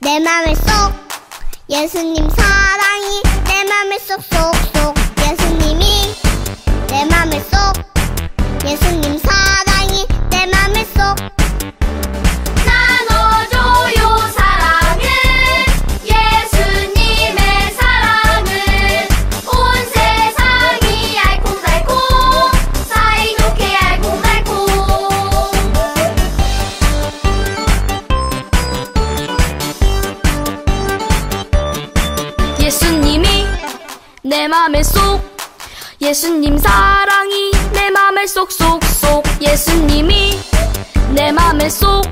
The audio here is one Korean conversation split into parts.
내 맘에 쏙 예수님 사랑이 내 맘에 쏙쏙쏙 예수님이 내 맘에 쏙 예수님 사랑이 내 맘에 쏙 나눠줘요 사랑을 예수님의 사랑을 온 세상이 알콩달콩 사이좋게 알콩달콩 예수님이 내 맘에 쏙 예수님 사랑이 내 맘에 쏙쏙쏙 예수님이 내 맘에 쏙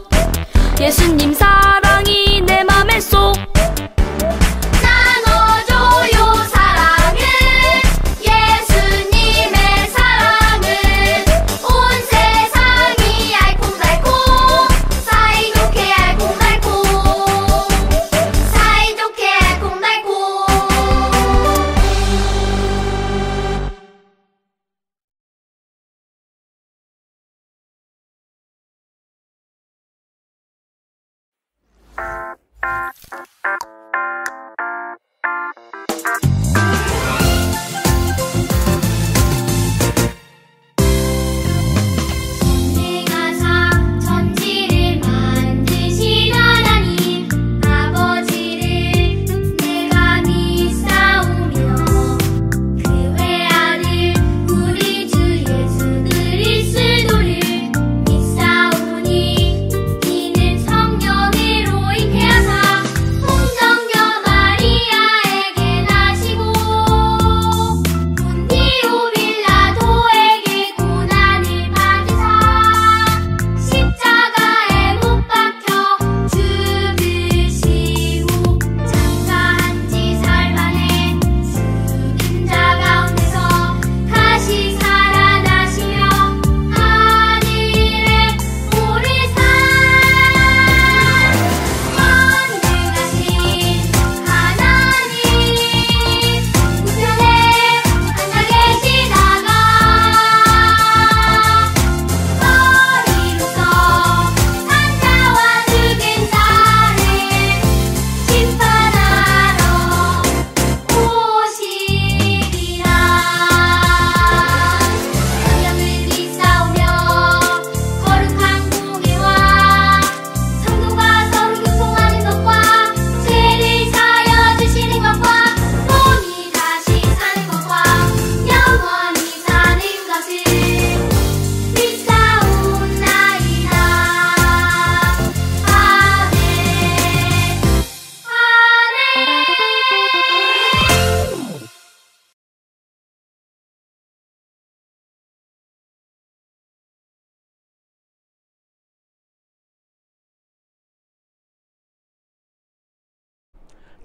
예수님 사랑이 내 맘에 쏙 나눠줘요 사랑을 예수님의 사랑을 온 세상이 알콩달콩 사이좋게 알콩달콩 사이좋게 알콩달콩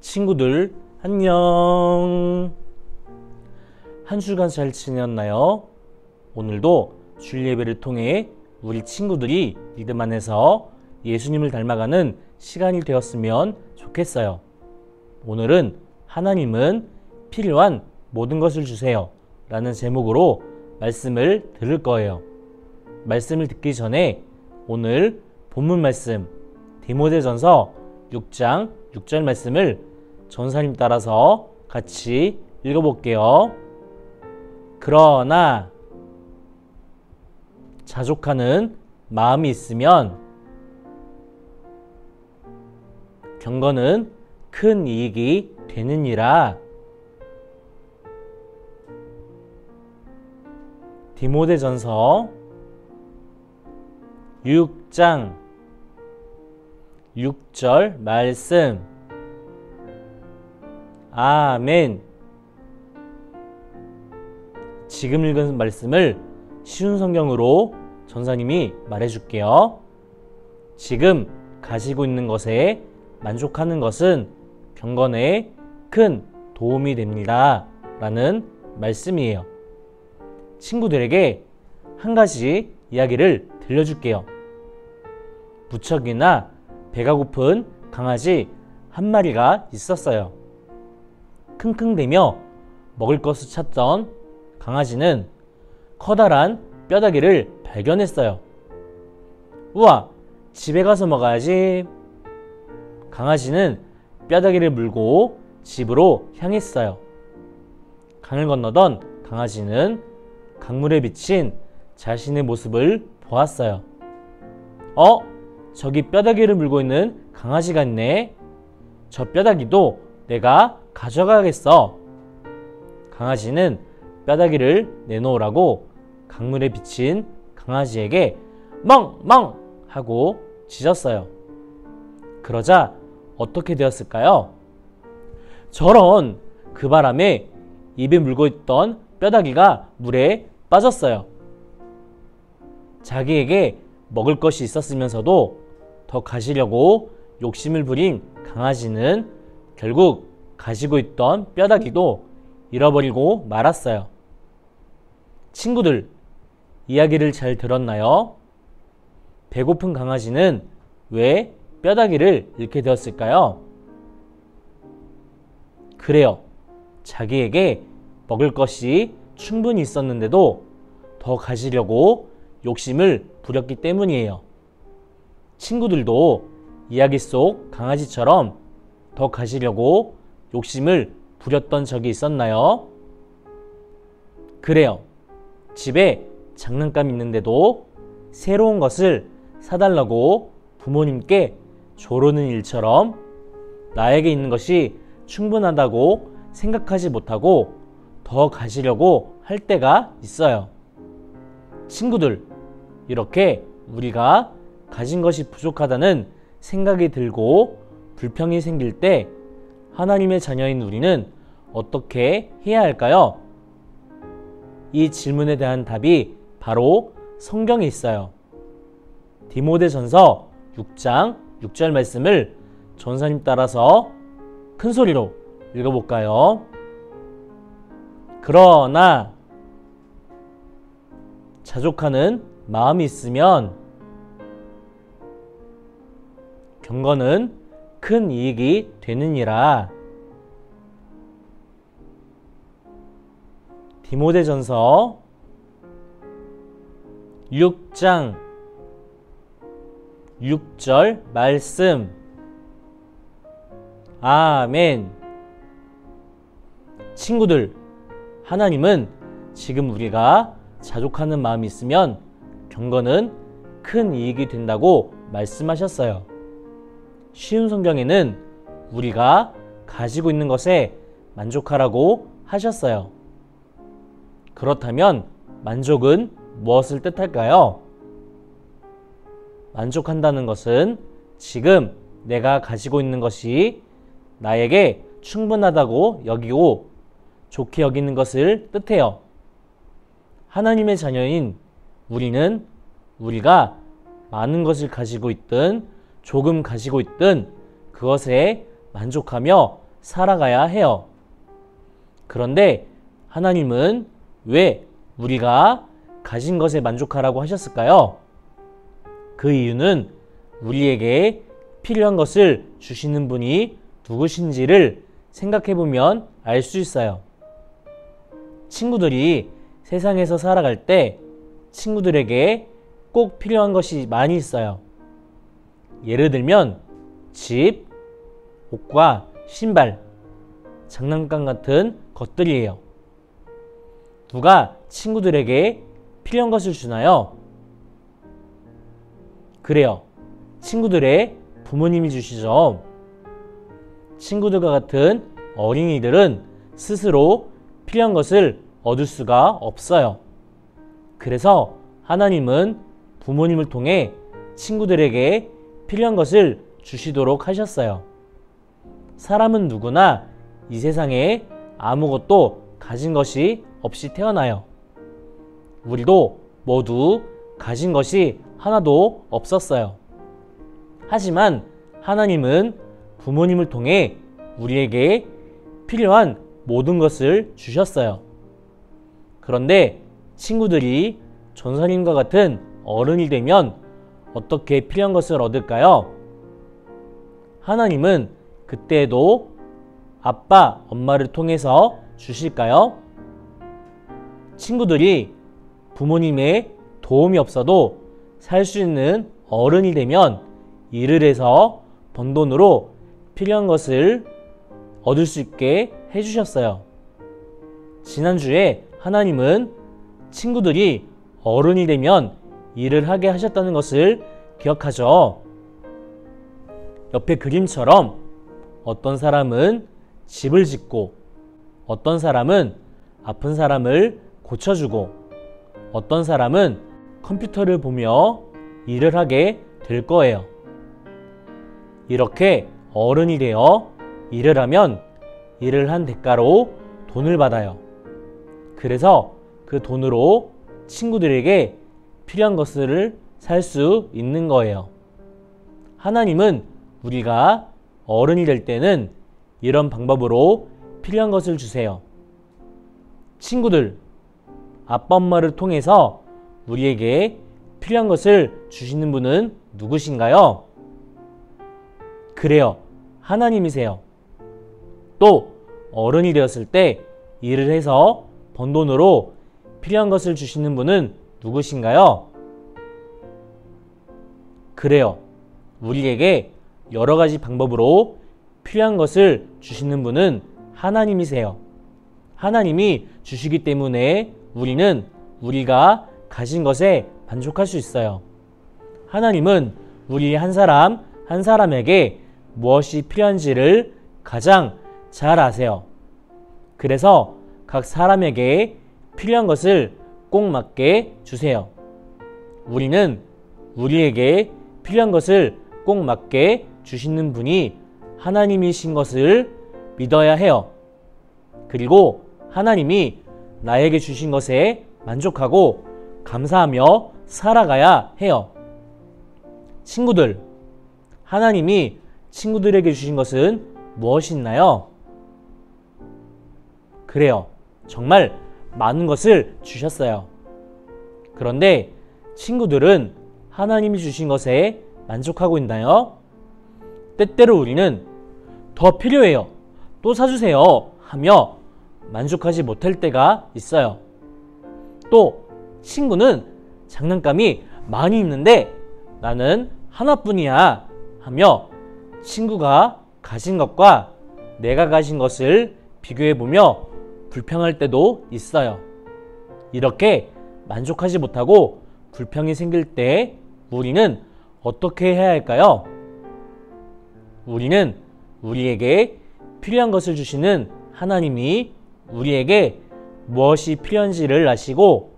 친구들 안녕. 한 주간 잘 지냈나요? 오늘도 주일 예배를 통해 우리 친구들이 믿음 안에서 예수님을 닮아가는 시간이 되었으면 좋겠어요. 오늘은 하나님은 필요한 모든 것을 주세요 라는 제목으로 말씀을 들을 거예요. 말씀을 듣기 전에 오늘 본문 말씀 디모데전서 6장 6절 말씀을 전사님 따라서 같이 읽어볼게요. 그러나 자족하는 마음이 있으면 경건은 큰 이익이 되느니라. 디모데전서 6장 6절 말씀. 아멘. 지금 읽은 말씀을 쉬운 성경으로 전사님이 말해줄게요. 지금 가지고 있는 것에 만족하는 것은 경건에 큰 도움이 됩니다 라는 말씀이에요. 친구들에게 한 가지 이야기를 들려줄게요. 무척이나 배가 고픈 강아지 한 마리가 있었어요. 킁킁대며 먹을 것을 찾던 강아지는 커다란 뼈다귀를 발견했어요. 우와, 집에 가서 먹어야지. 강아지는 뼈다귀를 물고 집으로 향했어요. 강을 건너던 강아지는 강물에 비친 자신의 모습을 보았어요. 저기 뼈다귀를 물고 있는 강아지가 있네. 저 뼈다귀도 내가 가져가야겠어. 강아지는 뼈다귀를 내놓으라고 강물에 비친 강아지에게 멍멍 하고 짖었어요. 그러자 어떻게 되었을까요? 저런, 그 바람에 입에 물고 있던 뼈다귀가 물에 빠졌어요. 자기에게 먹을 것이 있었으면서도 더 가지려고 욕심을 부린 강아지는 결국 가지고 있던 뼈다귀도 잃어버리고 말았어요. 친구들, 이야기를 잘 들었나요? 배고픈 강아지는 왜 뼈다귀를 잃게 되었을까요? 그래요. 자기에게 먹을 것이 충분히 있었는데도 더 가지려고 욕심을 부렸기 때문이에요. 친구들도 이야기 속 강아지처럼 더 가지려고 욕심을 부렸던 적이 있었나요? 그래요. 집에 장난감 있는데도 새로운 것을 사달라고 부모님께 조르는 일처럼 나에게 있는 것이 충분하다고 생각하지 못하고 더 가지려고 할 때가 있어요. 친구들, 이렇게 우리가 가진 것이 부족하다는 생각이 들고 불평이 생길 때 하나님의 자녀인 우리는 어떻게 해야 할까요? 이 질문에 대한 답이 바로 성경에 있어요. 디모데전서 6장 6절 말씀을 전사님 따라서 큰 소리로 읽어볼까요? 그러나 자족하는 마음이 있으면 경건은 큰 이익이 되느니라. 디모데전서 6장 6절 말씀. 아멘. 친구들, 하나님은 지금 우리가 자족하는 마음이 있으면 경건은 큰 이익이 된다고 말씀하셨어요. 쉬운 성경에는 우리가 가지고 있는 것에 만족하라고 하셨어요. 그렇다면 만족은 무엇을 뜻할까요? 만족한다는 것은 지금 내가 가지고 있는 것이 나에게 충분하다고 여기고 좋게 여기는 것을 뜻해요. 하나님의 자녀인 우리는 우리가 많은 것을 가지고 있든 조금 가지고 있든 그것에 만족하며 살아가야 해요. 그런데 하나님은 왜 우리가 가진 것에 만족하라고 하셨을까요? 그 이유는 우리에게 필요한 것을 주시는 분이 누구신지를 생각해보면 알 수 있어요. 친구들이 세상에서 살아갈 때 친구들에게 꼭 필요한 것이 많이 있어요. 예를 들면 집, 옷과 신발, 장난감 같은 것들이에요. 누가 친구들에게 필요한 것을 주나요? 그래요. 친구들의 부모님이 주시죠. 친구들과 같은 어린이들은 스스로 필요한 것을 얻을 수가 없어요. 그래서 하나님은 부모님을 통해 친구들에게 필요한 것을 주시도록 하셨어요. 사람은 누구나 이 세상에 아무것도 가진 것이 없이 태어나요. 우리도 모두 가진 것이 하나도 없었어요. 하지만 하나님은 부모님을 통해 우리에게 필요한 모든 것을 주셨어요. 그런데 친구들이 전사님과 같은 어른이 되면 어떻게 필요한 것을 얻을까요? 하나님은 그때에도 아빠, 엄마를 통해서 주실까요? 친구들이 부모님의 도움이 없어도 살 수 있는 어른이 되면 일을 해서 번 돈으로 필요한 것을 얻을 수 있게 해주셨어요. 지난주에 하나님은 친구들이 어른이 되면 일을 하게 하셨다는 것을 기억하죠. 옆에 그림처럼 어떤 사람은 집을 짓고, 어떤 사람은 아픈 사람을 고쳐주고, 어떤 사람은 컴퓨터를 보며 일을 하게 될 거예요. 이렇게 어른이 되어 일을 하면 일을 한 대가로 돈을 받아요. 그래서 그 돈으로 친구들에게 필요한 것을 살 수 있는 거예요. 하나님은 우리가 어른이 될 때는 이런 방법으로 필요한 것을 주세요. 친구들, 아빠, 엄마를 통해서 우리에게 필요한 것을 주시는 분은 누구신가요? 그래요. 하나님이세요. 또 어른이 되었을 때 일을 해서 번 돈으로 필요한 것을 주시는 분은 누구신가요? 그래요. 우리에게 여러 가지 방법으로 필요한 것을 주시는 분은 하나님이세요. 하나님이 주시기 때문에 우리는 우리가 가진 것에 만족할 수 있어요. 하나님은 우리 한 사람 한 사람에게 무엇이 필요한지를 가장 잘 아세요. 그래서 각 사람에게 필요한 것을 꼭 맞게 주세요. 우리는 우리에게 필요한 것을 꼭 맞게 주시는 분이 하나님이신 것을 믿어야 해요. 그리고 하나님이 나에게 주신 것에 만족하고 감사하며 살아가야 해요. 친구들, 하나님이 친구들에게 주신 것은 무엇이 있나요? 그래요. 정말 많은 것을 주셨어요. 그런데 친구들은 하나님이 주신 것에 만족하고 있나요? 때때로 우리는 더 필요해요, 또 사주세요 하며 만족하지 못할 때가 있어요. 또 친구는 장난감이 많이 있는데 나는 하나뿐이야 하며 친구가 가진 것과 내가 가진 것을 비교해보며 불평할 때도 있어요. 이렇게 만족하지 못하고 불평이 생길 때 우리는 어떻게 해야 할까요? 우리는 우리에게 필요한 것을 주시는 하나님이 우리에게 무엇이 필요한지를 아시고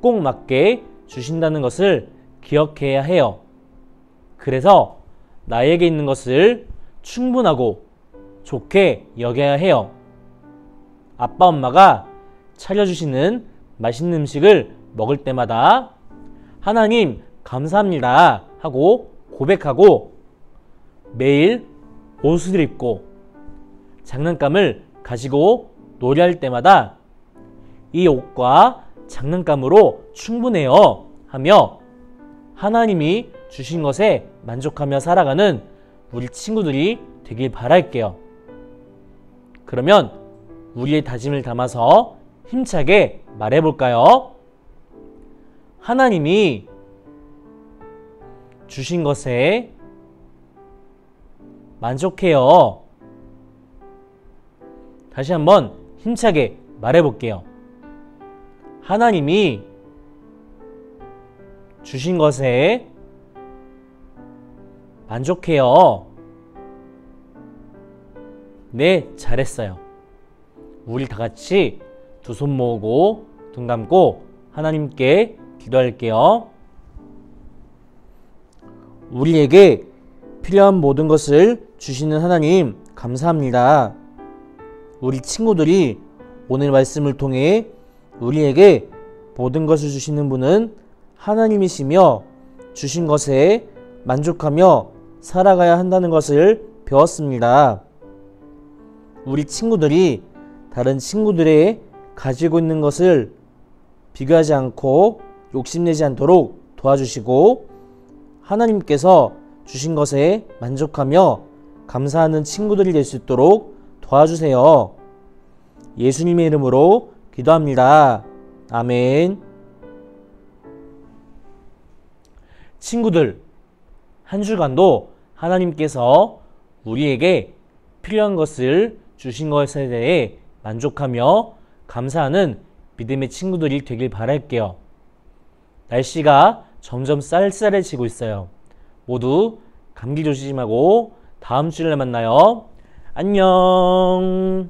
꼭 맞게 주신다는 것을 기억해야 해요. 그래서 나에게 있는 것을 충분하고 좋게 여겨야 해요. 아빠, 엄마가 차려주시는 맛있는 음식을 먹을 때마다 하나님 감사합니다 하고 고백하고 매일 옷을 입고 장난감을 가지고 놀이할 때마다 이 옷과 장난감으로 충분해요 하며 하나님이 주신 것에 만족하며 살아가는 우리 친구들이 되길 바랄게요. 그러면 우리의 다짐을 담아서 힘차게 말해볼까요? 하나님이 주신 것에 만족해요. 다시 한번 힘차게 말해볼게요. 하나님이 주신 것에 만족해요. 네, 잘했어요. 우리 다 같이 두 손 모으고 눈 감고 하나님께 기도할게요. 우리에게 필요한 모든 것을 주시는 하나님 감사합니다. 우리 친구들이 오늘 말씀을 통해 우리에게 모든 것을 주시는 분은 하나님이시며 주신 것에 만족하며 살아가야 한다는 것을 배웠습니다. 우리 친구들이 다른 친구들의 가지고 있는 것을 비교하지 않고 욕심내지 않도록 도와주시고 하나님께서 주신 것에 만족하며 감사하는 친구들이 될 수 있도록 도와주세요. 예수님의 이름으로 기도합니다. 아멘. 친구들, 한 주간도 하나님께서 우리에게 필요한 것을 주신 것에 대해 만족하며 감사하는 믿음의 친구들이 되길 바랄게요. 날씨가 점점 쌀쌀해지고 있어요. 모두 감기 조심하고 다음 주일에 만나요. 안녕.